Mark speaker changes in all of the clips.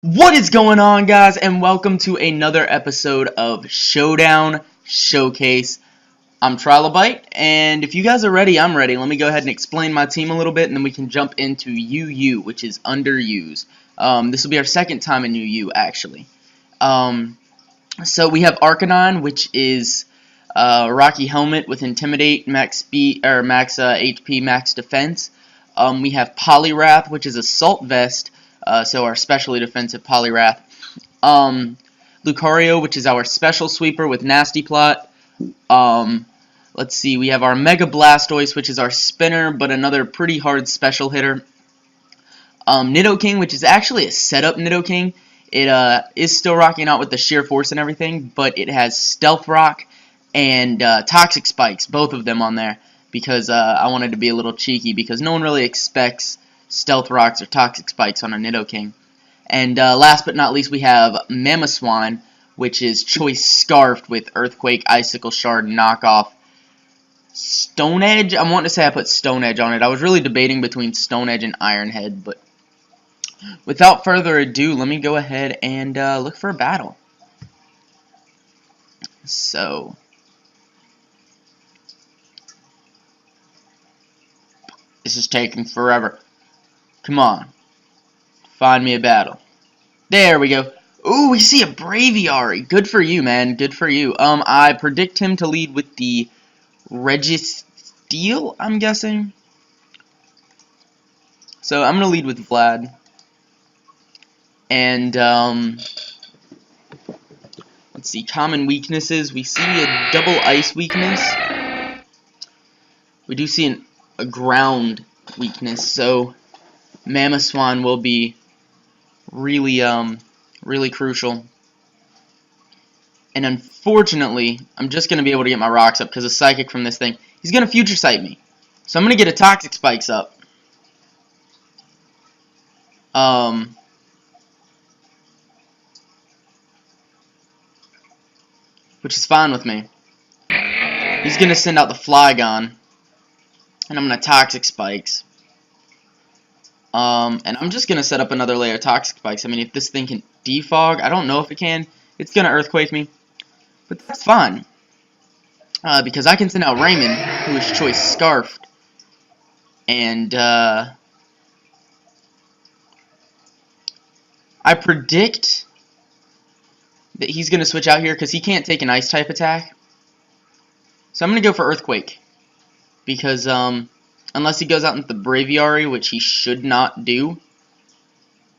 Speaker 1: What is going on, guys, and welcome to another episode of Showdown Showcase. I'm Trilobyte, and if you guys are ready, I'm ready. Let me go ahead and explain my team a little bit, and then we can jump into UU, which is underused. This will be our second time in UU, actually. So we have Arcanine, which is Rocky Helmet with Intimidate, max speed, or max HP, max defense. We have Poliwrath, which is Assault Vest. So our specially defensive Poliwrath. Lucario, which is our special sweeper with Nasty Plot. Let's see, we have our Mega Blastoise, which is our spinner, but another pretty hard special hitter. Nidoking, which is actually a setup Nidoking. It is still rocking out with the sheer force and everything, but it has Stealth Rock and Toxic Spikes, both of them on there, because I wanted to be a little cheeky, because no one really expects Stealth Rocks or Toxic Spikes on a Nidoking. And last but not least, we have Mamoswine, which is Choice Scarfed with Earthquake, Icicle Shard, Knockoff, Stone Edge. I want to say I put Stone Edge on it. I was really debating between Stone Edge and Iron Head, but without further ado, let me go ahead and look for a battle. So, this is taking forever. Come on. Find me a battle. There we go. Ooh, we see a Braviary. Good for you, man. Good for you. I predict him to lead with the Registeel, I'm guessing. So, I'm going to lead with Vlad. And, let's see. Common weaknesses. We see a double ice weakness. We do see a ground weakness, so Mamoswine will be really, really crucial. And unfortunately, I'm just going to be able to get my rocks up because a Psychic from this thing, he's going to Future Sight me. So I'm going to get a Toxic Spikes up. Which is fine with me. He's going to send out the Flygon. And I'm going to Toxic Spikes. And I'm just going to set up another layer of Toxic Spikes. I mean, if this thing can defog, I don't know if it can. It's going to Earthquake me. But that's fine. Because I can send out Raymond, who is Choice Scarfed. And, I predict that he's going to switch out here because he can't take an Ice-type attack. So I'm going to go for Earthquake. Because, unless he goes out into the Braviary, which he should not do.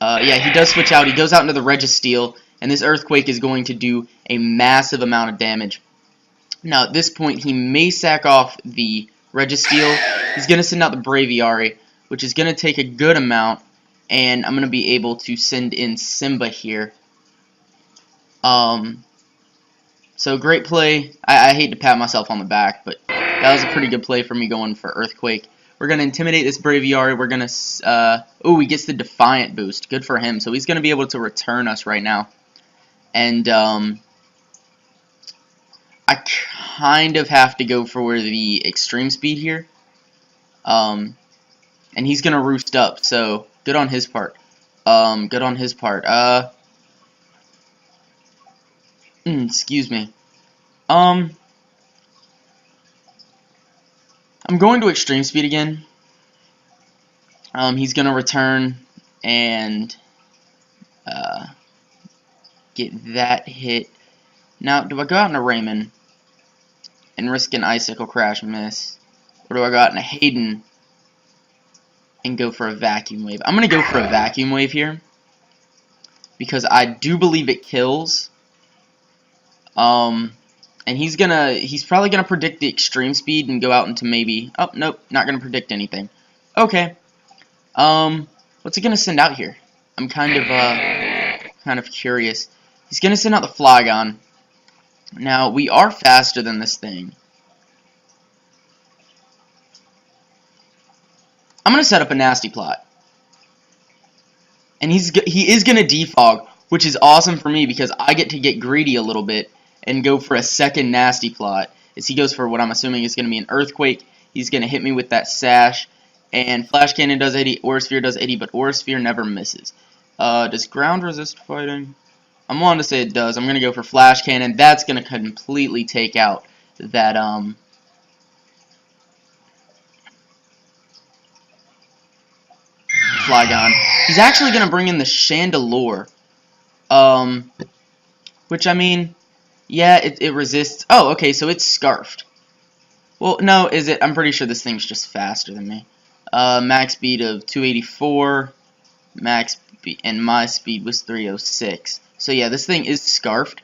Speaker 1: Yeah, he does switch out. He goes out into the Registeel, and this Earthquake is going to do a massive amount of damage. Now, at this point, he may sack off the Registeel. He's going to send out the Braviary, which is going to take a good amount, and I'm going to be able to send in Simba here. So, great play. I hate to pat myself on the back, but that was a pretty good play for me going for Earthquake. We're going to intimidate this Braviary. We're going to, he gets the Defiant boost. Good for him. So he's going to be able to return us right now. And, I kind of have to go for the Extreme Speed here. And he's going to roost up. So, good on his part. Good on his part. Excuse me. I'm going to Extreme Speed again. He's going to return and get that hit. Now, do I go out into Raymond and risk an Icicle Crash miss? Or do I go out into Hayden and go for a Vacuum Wave? I'm going to go for a Vacuum Wave here. Because I do believe it kills. And he's probably gonna predict the Extreme Speed and go out into maybe, oh, nope, not gonna predict anything. Okay. What's he gonna send out here? I'm kind of curious. He's gonna send out the Flygon. Now, we are faster than this thing. I'm gonna set up a Nasty Plot. And he is gonna defog, which is awesome for me because I get to get greedy a little bit and go for a second Nasty Plot, as he goes for what I'm assuming is going to be an Earthquake. He's going to hit me with that Sash, and Flash Cannon does 80, Aura Sphere does 80, but Aura Sphere never misses. Does ground resist fighting? I'm wanting to say it does. I'm going to go for Flash Cannon. That's going to completely take out that, Flygon. He's actually going to bring in the Chandelure. Which, I mean, yeah, it resists. Oh, okay, so it's Scarfed. Well, no, is it? I'm pretty sure this thing's just faster than me. Max speed of 284. And my speed was 306. So yeah, this thing is Scarfed.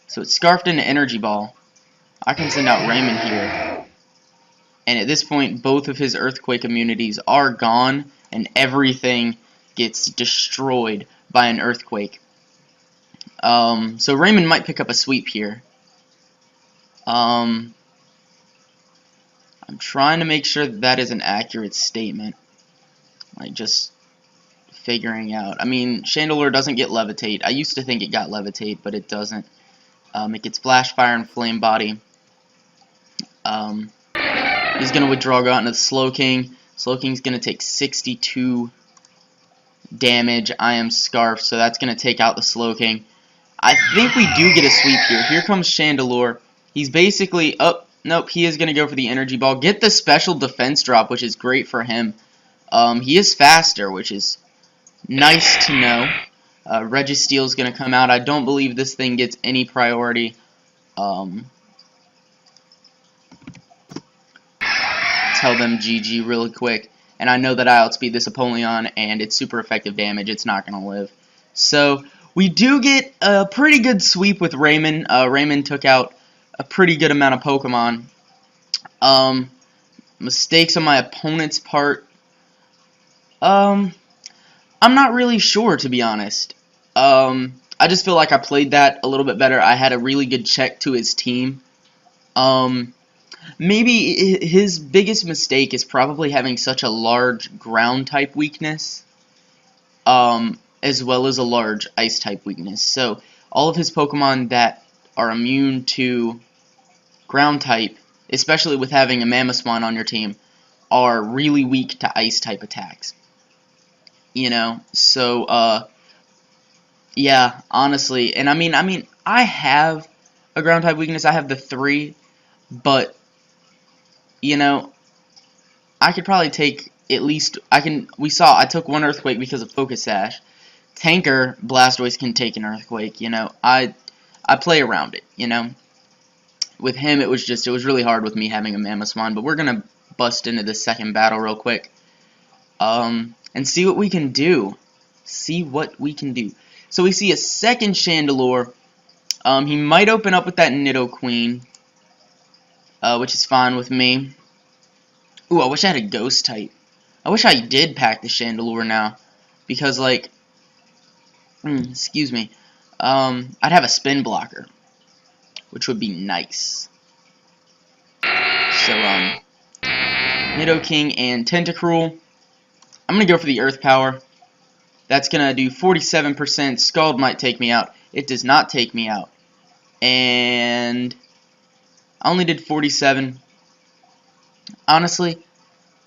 Speaker 1: So it's Scarfed into Energy Ball. I can send out Raymond here. And at this point, both of his Earthquake immunities are gone, and everything gets destroyed by an Earthquake. So Raymond might pick up a sweep here. I'm trying to make sure that is an accurate statement. Like, just figuring out. I mean, Chandelure doesn't get Levitate. I used to think it got Levitate, but it doesn't. It gets Flash Fire and Flame Body. He's going to withdraw, go out into the Slowking. Slowking's going to take 62 damage. I am Scarfed, so that's going to take out the Slowking. I think we do get a sweep here. Here comes Chandelure. He's basically... Oh, nope, he is going to go for the Energy Ball. Get the special defense drop, which is great for him. He is faster, which is nice to know. Registeel's going to come out. I don't believe this thing gets any priority. Tell them GG really quick. And I know that I outspeed this Apollyon, and it's super effective damage. It's not going to live. So, we do get a pretty good sweep with Raymond. Raymond took out a pretty good amount of Pokemon. Mistakes on my opponent's part. I'm not really sure, to be honest. I just feel like I played that a little bit better. I had a really good check to his team. Maybe his biggest mistake is probably having such a large ground-type weakness, as well as a large ice-type weakness. So, all of his Pokemon that are immune to ground-type, especially with having a Mammothswan on your team, are really weak to ice-type attacks. You know, so, yeah, honestly, and I mean, I have a ground-type weakness. I have the 3, but, you know, I could probably take at least, we saw, I took 1 Earthquake because of Focus Sash. Tanker, Blastoise can take an Earthquake, you know, I play around it, you know. With him, it was really hard with me having a Mammothswan, but we're gonna bust into the second battle real quick. And see what we can do. So we see a second Chandelure. He might open up with that Nidoqueen, which is fine with me. Ooh, I wish I had a Ghost type. I wish I did pack the Chandelure now, because, like, excuse me, I'd have a Spin Blocker, which would be nice. So, Nidoking and Tentacruel. I'm going to go for the Earth Power. That's going to do 47%. Scald might take me out. It does not take me out. And I only did 47. Honestly,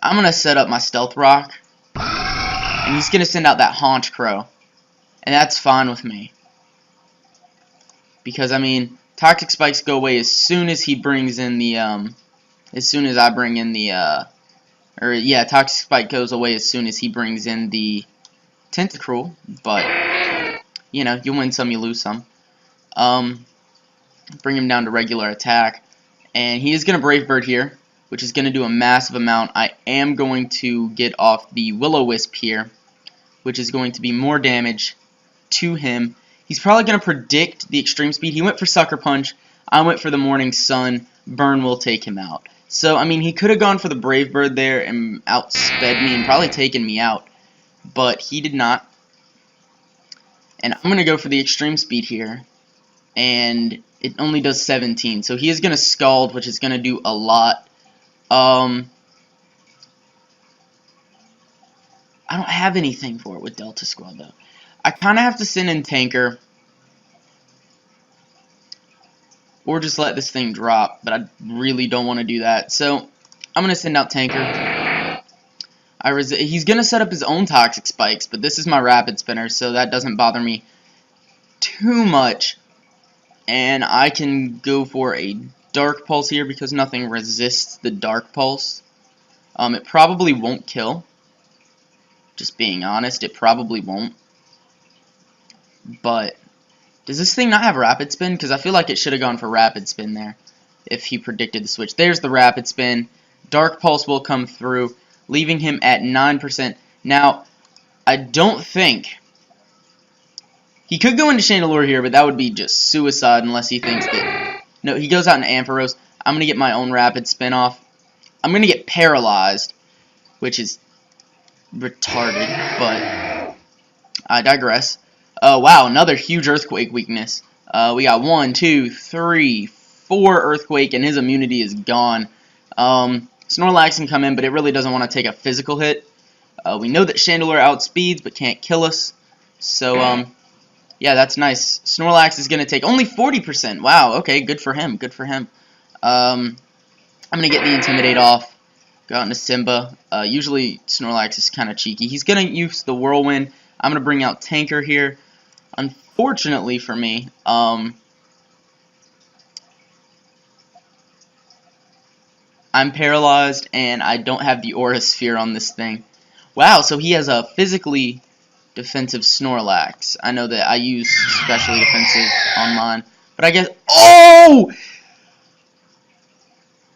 Speaker 1: I'm going to set up my Stealth Rock. And he's going to send out that Haunch Crow. And that's fine with me. Because, I mean, Toxic Spikes go away as soon as he brings in the, as soon as I bring in the, Toxic Spike goes away as soon as he brings in the Tentacruel, but, you know, you win some, you lose some. Bring him down to regular attack, and he is going to Brave Bird here, which is going to do a massive amount. I am going to get off the Will-O-Wisp here, which is going to be more damage to him. He's probably going to predict the extreme speed. He went for Sucker Punch. I went for the Morning Sun. Burn will take him out. So, I mean, he could have gone for the Brave Bird there and outsped me and probably taken me out. But he did not. And I'm going to go for the extreme speed here. And it only does 17. So he is going to Scald, which is going to do a lot. I don't have anything for it with Delta Squad, though. I kind of have to send in Tanker. Or just let this thing drop, but I really don't want to do that. So, I'm going to send out Tanker. I He's going to set up his own toxic spikes, but this is my rapid spinner, so that doesn't bother me too much. And I can go for a dark pulse here because nothing resists the dark pulse. It probably won't kill. Just being honest, it probably won't. But does this thing not have rapid spin? Because I feel like it should have gone for rapid spin there if he predicted the switch. There's the rapid spin. Dark pulse will come through, leaving him at 9%. Now, I don't think he could go into Chandelure here, but that would be just suicide unless he thinks that... No, he goes out into Ampharos. I'm going to get my own rapid spin off. I'm going to get paralyzed, which is retarded, but I digress. Wow, another huge earthquake weakness. We got 1, 2, 3, 4 earthquake, and his immunity is gone. Snorlax can come in, but it really doesn't want to take a physical hit. We know that Chandelure outspeeds, but can't kill us. So, yeah, that's nice. Snorlax is going to take only 40%. Wow, okay, good for him, good for him. I'm going to get the Intimidate off. Go out into Simba. Usually Snorlax is kind of cheeky. He's going to use the Whirlwind. I'm going to bring out Tanker here. Unfortunately for me, I'm paralyzed and I don't have the Aura Sphere on this thing. Wow, so he has a physically defensive Snorlax. I know that I use specially defensive on mine, but I guess... Oh!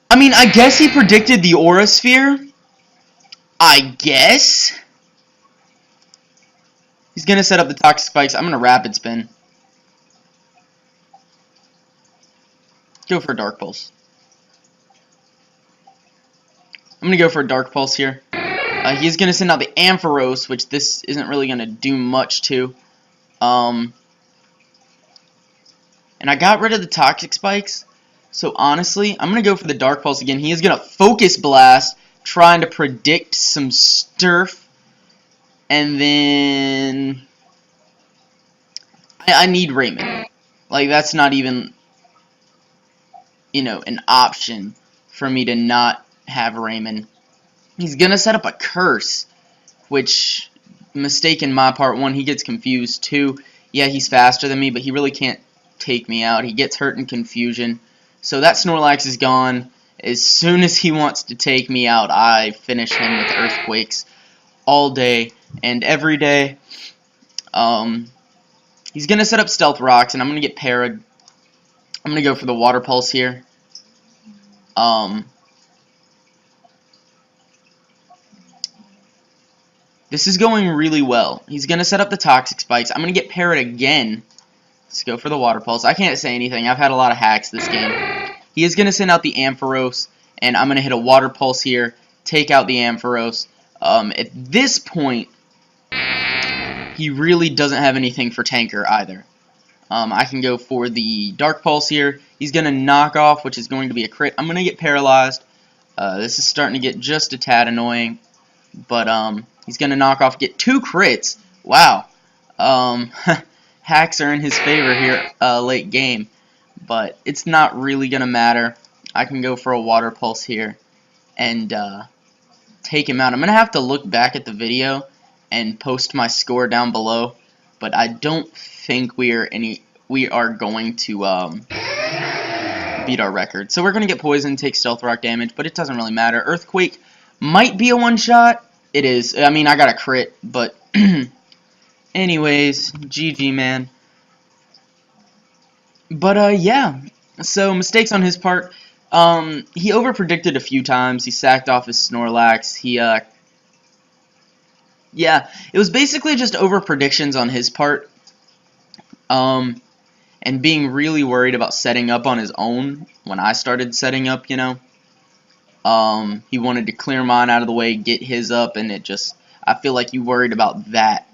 Speaker 1: I mean, I guess he predicted the Aura Sphere. I guess. He's going to set up the Toxic Spikes. I'm going to Rapid Spin. Go for a Dark Pulse. I'm going to go for a Dark Pulse here. He's going to send out the Ampharos, which this isn't really going to do much to. And I got rid of the Toxic Spikes. So honestly, I'm going to go for the Dark Pulse again. He is going to Focus Blast, trying to predict some Sturf. And then I need Raymond. Like, that's not even, you know, an option for me to not have Raymond. He's going to set up a Curse, which, mistake in my part. 1, he gets confused. 2, yeah, he's faster than me, but he really can't take me out. He gets hurt in confusion. So that Snorlax is gone. As soon as he wants to take me out, I finish him with Earthquakes all day and every day. He's going to set up Stealth Rocks, and I'm going to get parried. I'm going to go for the Water Pulse here. This is going really well. He's going to set up the Toxic Spikes. I'm going to get parried again. Let's go for the Water Pulse. I can't say anything. I've had a lot of hacks this game. He is going to send out the Ampharos, and I'm going to hit a Water Pulse here, take out the Ampharos. At this point, he really doesn't have anything for Tanker either. I can go for the Dark Pulse here. He's going to knock off, which is going to be a crit. I'm going to get paralyzed. This is starting to get just a tad annoying. But he's going to knock off, get 2 crits. Wow. Hacks are in his favor here late game. But it's not really going to matter. I can go for a Water Pulse here and take him out. I'm going to have to look back at the video and post my score down below. But I don't think we are going to beat our record. So we're going to get poisoned, take Stealth Rock damage, but it doesn't really matter. Earthquake might be a one-shot. It is. I mean, I got a crit, but anyways, GG, man. But, yeah. So, mistakes on his part. He overpredicted a few times. He sacked off his Snorlax. Yeah, it was basically just overpredictions on his part. And being really worried about setting up on his own when I started setting up, you know. He wanted to clear mine out of the way, get his up, and it just, I feel like you worried about that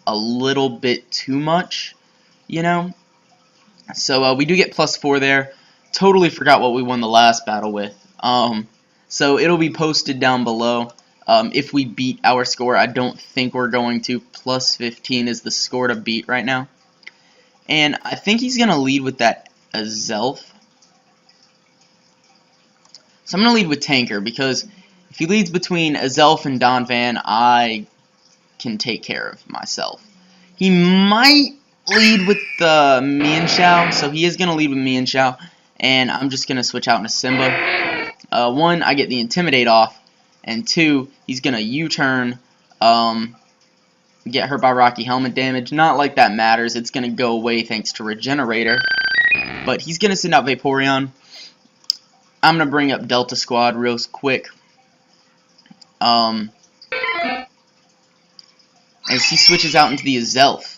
Speaker 1: a little bit too much, you know. So we do get +4 there. Totally forgot what we won the last battle with. So it'll be posted down below. If we beat our score, I don't think we're going to. +15 is the score to beat right now. And I think he's going to lead with that Azelf. So I'm going to lead with Tanker, because If he leads between Azelf and Donphan, I can take care of myself. He might lead with the Mienshao, so he is going to lead with Mienshao, and I'm just going to switch out into Simba. 1, I get the Intimidate off, and 2, he's going to U-turn, get hurt by Rocky Helmet damage. Not like that matters, it's going to go away thanks to Regenerator, but he's going to send out Vaporeon. I'm going to bring up Delta Squad real quick. As he switches out into the Azelf.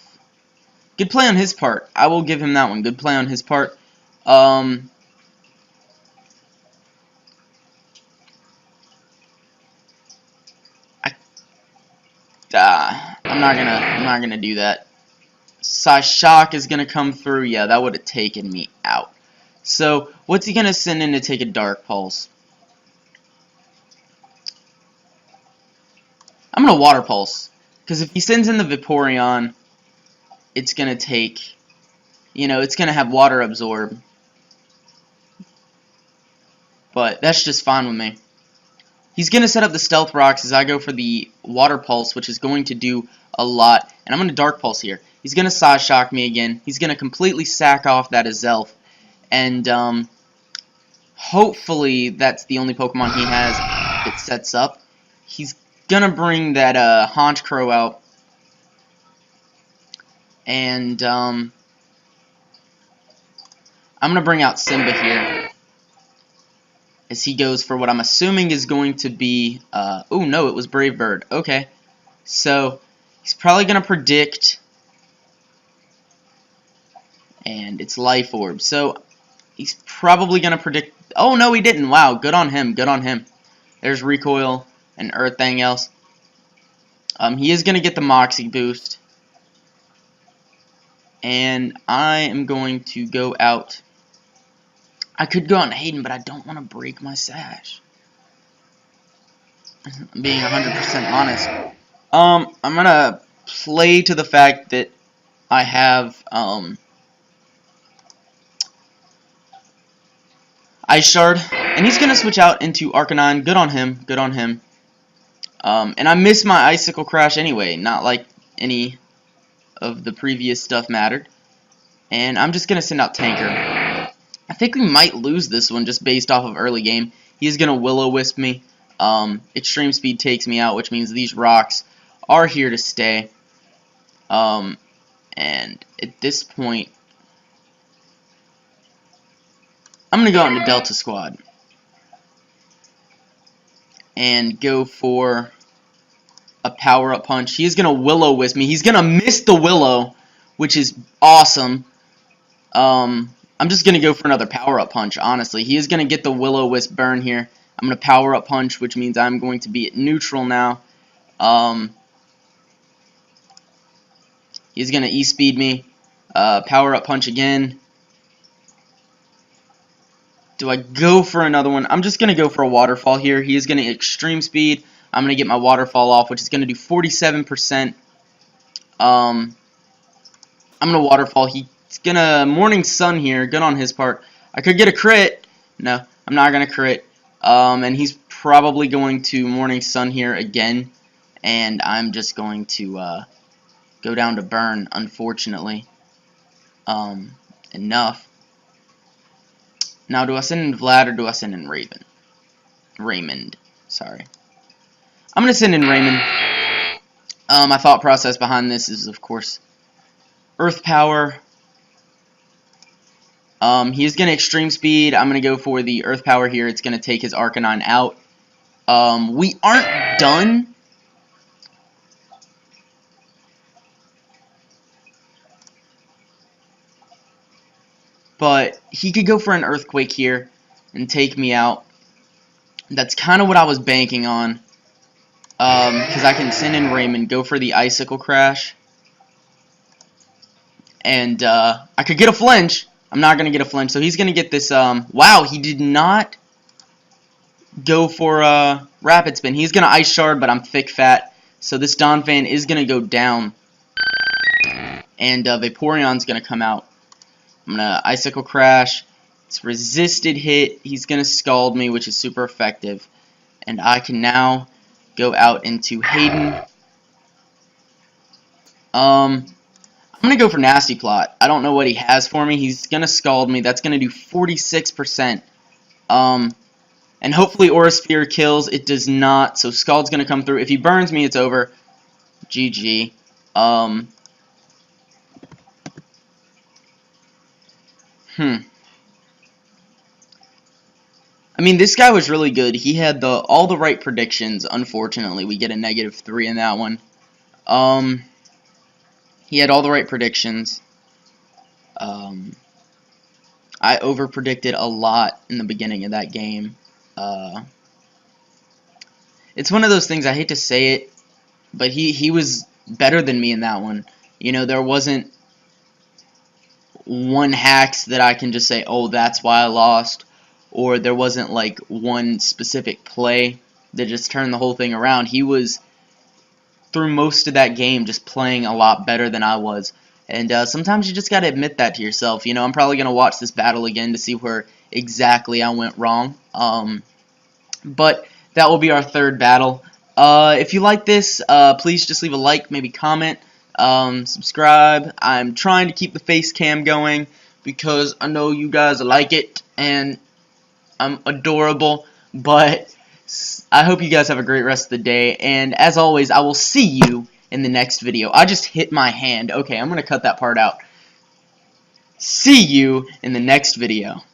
Speaker 1: Good play on his part. I will give him that one. Good play on his part. I'm not gonna do that. Psyshock is gonna come through. Yeah, that would have taken me out. So what's he gonna send in to take a Dark Pulse? I'm gonna Water Pulse, because if he sends in the Vaporeon, it's gonna take, it's gonna have Water Absorb. But that's just fine with me. He's gonna set up the Stealth Rocks as I go for the Water Pulse, which is going to do a lot. And I'm gonna Dark Pulse here. He's gonna Psyshock me again. He's gonna completely sack off that Azelf. And hopefully that's the only Pokemon he has that sets up. He's gonna bring that Honchkrow out. And I'm gonna bring out Simba here as he goes for what I'm assuming is going to be oh no, it was Brave Bird. Okay, so he's probably gonna predict, and it's Life Orb, so he's probably gonna predict. Oh no, he didn't. Wow, good on him, good on him. There's Recoil and everything else. He is gonna get the Moxie boost. And I am going to go out. I could go out on Hayden, but I don't want to break my sash. I'm being 100% honest. I'm going to play to the fact that I have Ice Shard. And he's going to switch out into Arcanine. Good on him. Good on him. And I missed my Icicle Crash anyway. Not like any of the previous stuff mattered. And I'm just going to send out Tanker. I think we might lose this one just based off of early game. He's going to Will-O-Wisp me. Extreme Speed takes me out, which means these rocks are here to stay. And at this point, I'm going to go into Delta Squad. And go for a power-up punch. He's going to Will-O-Wisp me. He's going to miss the Willow, which is awesome. I'm just going to go for another power-up punch, honestly. He is going to get the Will-O-Wisp burn here. I'm going to power-up punch, which means I'm going to be at neutral now. He's going to E-speed me. Power-up punch again. Do I go for another one? I'm just going to go for a Waterfall here. He is going to Extreme Speed. I'm going to get my Waterfall off, which is going to do 47%. I'm going to Waterfall. He's going to Morning Sun here. Good on his part. I could get a crit. No, I'm not going to crit. And he's probably going to Morning Sun here again. And I'm just going to go down to burn, unfortunately. Enough. Now, do I send in Vlad or do I send in Raven? Raymond. Sorry. I'm going to send in Raymond. My thought process behind this is, of course, Earth Power. He is going to Extreme Speed. I'm going to go for the Earth Power here. It's going to take his Arcanine out. We aren't done. But he could go for an Earthquake here and take me out. That's kind of what I was banking on. Because I can send in Raymond, go for the Icicle Crash. And I could get a flinch. I'm not going to get a flinch. So he's going to get this. Wow, he did not go for Rapid Spin. He's going to Ice Shard, but I'm thick fat. So this Donphan is going to go down. And Vaporeon's going to come out. I'm going to Icicle Crash. It's resisted hit. He's going to Scald me, which is super effective. And I can now go out into Hayden. I'm going to go for Nasty Plot. I don't know what he has for me. He's going to Scald me. That's going to do 46%. And hopefully Aura Sphere kills. It does not, so Scald's going to come through. If he burns me, it's over. GG. I mean, this guy was really good. He had all the right predictions. Unfortunately, we get a -3 in that one. He had all the right predictions. I over-predicted a lot in the beginning of that game. It's one of those things, I hate to say it, but he was better than me in that one. You know, there wasn't one hacks that I can just say, oh, that's why I lost. Or there wasn't like one specific play that just turned the whole thing around. He was, through most of that game, just playing a lot better than I was. And sometimes you just got to admit that to yourself. You know, I'm probably going to watch this battle again to see where exactly I went wrong. But that will be our third battle. If you like this, please just leave a like, maybe comment, subscribe. I'm trying to keep the face cam going because I know you guys like it, and I'm adorable. But I hope you guys have a great rest of the day, and as always, I will see you in the next video. I just hit my hand. Okay, I'm going to cut that part out. See you in the next video.